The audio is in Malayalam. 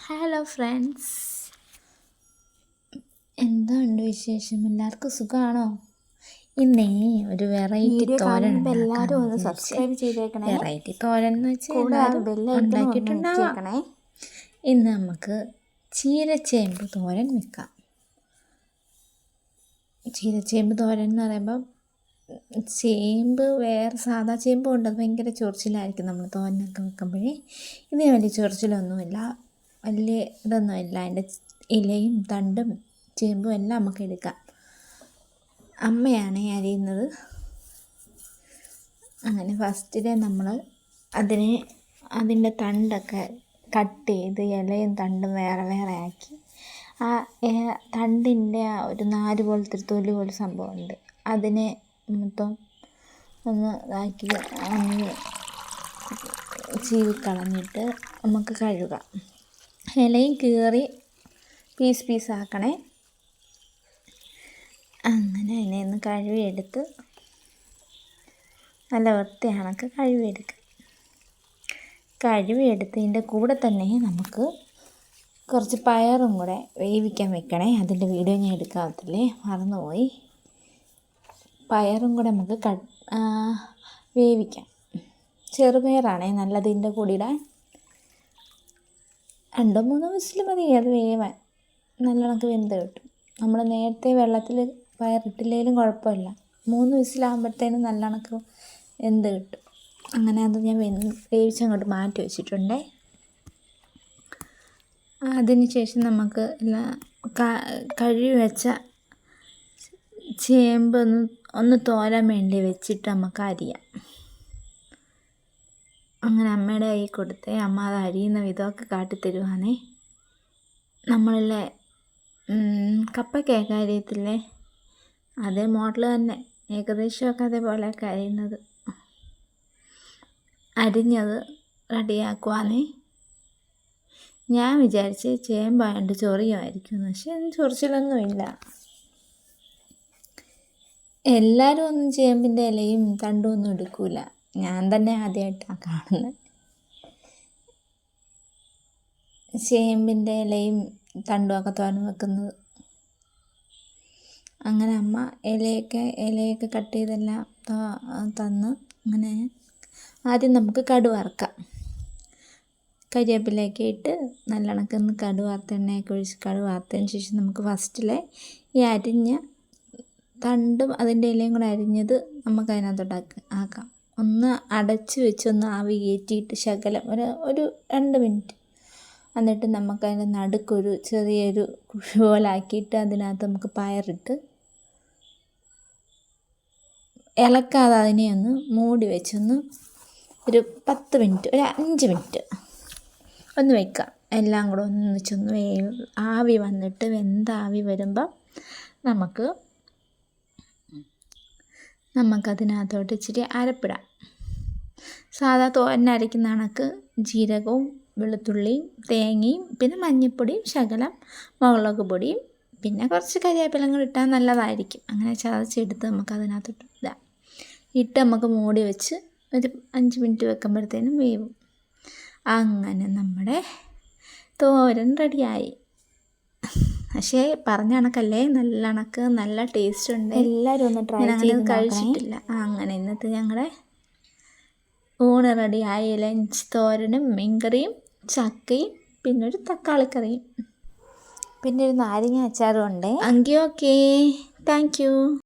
ഹലോ ഫ്രണ്ട്സ്, എന്തുണ്ട് വിശേഷം? എല്ലാവർക്കും സുഖമാണോ? ഇന്നേ ഒരു വെറൈറ്റി തോരൻ എല്ലാവരും ഒന്ന് സബ്സ്ക്രൈബ് ചെയ്തേക്കണേ. വെറൈറ്റി തോരൻ എന്ന് വെച്ചാൽ ഉണ്ടാക്കിയിട്ടുണ്ടാകണേ. ഇന്ന് നമുക്ക് ചീരച്ചേമ്പ് തോരൻ വെക്കാം. ചീരച്ചേമ്പ് തോരൻ എന്ന് പറയുമ്പം ചേമ്പ് വേറെ സാധാ ചേമ്പ് കൊണ്ട് അത് ഭയങ്കര ചൊറിച്ചിലായിരിക്കും നമ്മൾ തോരനൊക്കെ വെക്കുമ്പോഴേ. ഇതിന് വലിയ ചൊറിച്ചിലൊന്നുമില്ല, വലിയ ഇതൊന്നുമില്ല. അതിൻ്റെ ഇലയും തണ്ടും ചേമ്പും എല്ലാം നമുക്ക് എടുക്കാം. അമ്മയാണ് അരിയുന്നത്. അങ്ങനെ ഫസ്റ്റിലെ നമ്മൾ അതിൻ്റെ തണ്ടൊക്കെ കട്ട് ചെയ്ത് ഇലയും തണ്ടും വേറെ വേറെ ആക്കി, ആ തണ്ടിൻ്റെ ആ ഒരു നാര് പോലത്തെ ഒരു തൊലി പോലെ സംഭവമുണ്ട്, അതിനെ മൊത്തം ഒന്ന് ഇതാക്കി ഒന്ന് ചീവിക്കളഞ്ഞിട്ട് നമുക്ക് കഴുകാം. ഇലയും കീറി പീസാക്കണേ. അങ്ങനെ അതിനെ ഒന്ന് കഴുകിയെടുത്ത് നല്ല വൃത്തിയാണൊക്കെ കഴുകിയെടുക്കുക. കഴുകിയെടുത്തതിൻ്റെ കൂടെ തന്നെ നമുക്ക് കുറച്ച് പയറും കൂടെ വേവിക്കാൻ വെക്കണേ. അതിൻ്റെ വീഡിയോ ഞാൻ എടുക്കാത്തില്ലേ, മറന്നുപോയി. പയറും കൂടെ നമുക്ക് വേവിക്കാം. ചെറുപയറാണേ നല്ലത് ഇതിൻ്റെ കൂടെ ഇടാൻ. 2-3 വിസിൽ മതി അത് വേവാൻ. നല്ലോണം വെന്ത് കിട്ടും. നമ്മൾ നേരത്തെ വെള്ളത്തിൽ പയറിട്ടില്ലെങ്കിലും കുഴപ്പമില്ല, 3 വിസിലാകുമ്പോഴത്തേനും നല്ലോണം വെന്ത് കിട്ടും. അങ്ങനെ അത് ഞാൻ വേവിച്ചങ്ങോട്ട് മാറ്റി വെച്ചിട്ടുണ്ടേ. അതിന് ശേഷം നമുക്ക് കഴുകി വെച്ച ചേമ്പ് ഒന്ന് തോരാൻ വേണ്ടി വെച്ചിട്ട് നമുക്ക് അരിയാം. അങ്ങനെ അമ്മയുടെ കൈ കൊടുത്തേ, അമ്മ അത് അരിയുന്ന വിധമൊക്കെ കാട്ടിത്തരുവാണേ. നമ്മളിലെ കപ്പയ്ക്കൊക്കെ അരിയത്തില്ലേ, അതേ മോഡൽ തന്നെ, ഏകദേശമൊക്കെ അതേപോലെയൊക്കെ അരിയുന്നത്. അരിഞ്ഞത് റെഡിയാക്കുവാണേ. ഞാൻ വിചാരിച്ച് ചേമ്പായതുകൊണ്ട് ചൊറിയുമായിരിക്കും, പക്ഷെ ചൊറിച്ചിലൊന്നുമില്ല. എല്ലാവരും ഒന്നും ചേമ്പിൻ്റെ ഇലയും തണ്ടും ഒന്നും എടുക്കില്ല, ഞാൻ തന്നെ ആദ്യമായിട്ടാണ് കാണുന്നത്. ചേമ്പിൻ്റെ ഇലയും തണ്ടും ഒക്കെ തോരൻ വെക്കുന്നത്. അങ്ങനെ അമ്മ ഇലയൊക്കെ കട്ട് ചെയ്തെല്ലാം തന്ന്. അങ്ങനെ ആദ്യം നമുക്ക് കടുക് വറുക്കാം. കരിവേപ്പിലയൊക്കെ ഇട്ട് നല്ലോണം കടുക് വറുത്ത് എണ്ണയൊക്കെ ഒഴിച്ച് കടുക് വറുത്തതിന് ശേഷം നമുക്ക് ഫസ്റ്റിലെ ഈ അരിഞ്ഞ തണ്ടും അതിൻ്റെ ഇലയും കൂടെ അരിഞ്ഞത് നമുക്ക് അതിനകത്തോട്ട് ആക്കാം. ഒന്ന് അടച്ച് വെച്ച് ഒന്ന് ആവി കയറ്റിയിട്ട് ശകലം ഒരു 2 മിനിറ്റ്, എന്നിട്ട് നമുക്കതിൻ്റെ നടുക്കൊരു ചെറിയൊരു കുഴി പോലാക്കിയിട്ട് അതിനകത്ത് നമുക്ക് പയറിട്ട് ഇളക്കാതെ അതിനെ ഒന്ന് മൂടി വെച്ചൊന്ന് ഒരു 10 മിനിറ്റ്, ഒരു 5 മിനിറ്റ് ഒന്ന് വെക്കാം. എല്ലാം കൂടെ ഒന്നിച്ചൊന്ന് ആവി വന്നിട്ട് ആവി വരുമ്പം നമുക്കതിനകത്തോട്ട് ഇച്ചിരി അരപ്പിടാം. സാധാ തോരൻ അരയ്ക്കുന്ന കണക്ക് ജീരകവും വെളുത്തുള്ളിയും തേങ്ങയും പിന്നെ മഞ്ഞൾപ്പൊടിയും ശകലം മുളക് പൊടിയും പിന്നെ കുറച്ച് കരിവേപ്പിലയും കൂടി ഇട്ടാൽ നല്ലതായിരിക്കും. അങ്ങനെ ചതച്ചെടുത്ത് നമുക്കതിനകത്തോട്ട് ഇട്ട് നമുക്ക് മൂടി വെച്ച് ഒരു 5 മിനിറ്റ് വെക്കുമ്പോഴത്തേനും വേവും. അങ്ങനെ നമ്മുടെ തോരൻ റെഡിയായി. പക്ഷേ പറഞ്ഞ കണക്കല്ലേ, നല്ല ടേസ്റ്റ് ഉണ്ട്. എല്ലാവരും ഒന്ന് ട്രൈ ചെയ്ത് കഴിച്ചിട്ടില്ല. അങ്ങനെ ഇന്നത്തെ ഞങ്ങളുടെ ഊണ് റെഡിയായി. ലഞ്ച് തോരനും മീൻകറിയും ചക്കയും പിന്നെ ഒരു തക്കാളിക്കറിയും പിന്നെ ഒരു നാരങ്ങ അച്ചാറും ഉണ്ട്. Okay, thank you.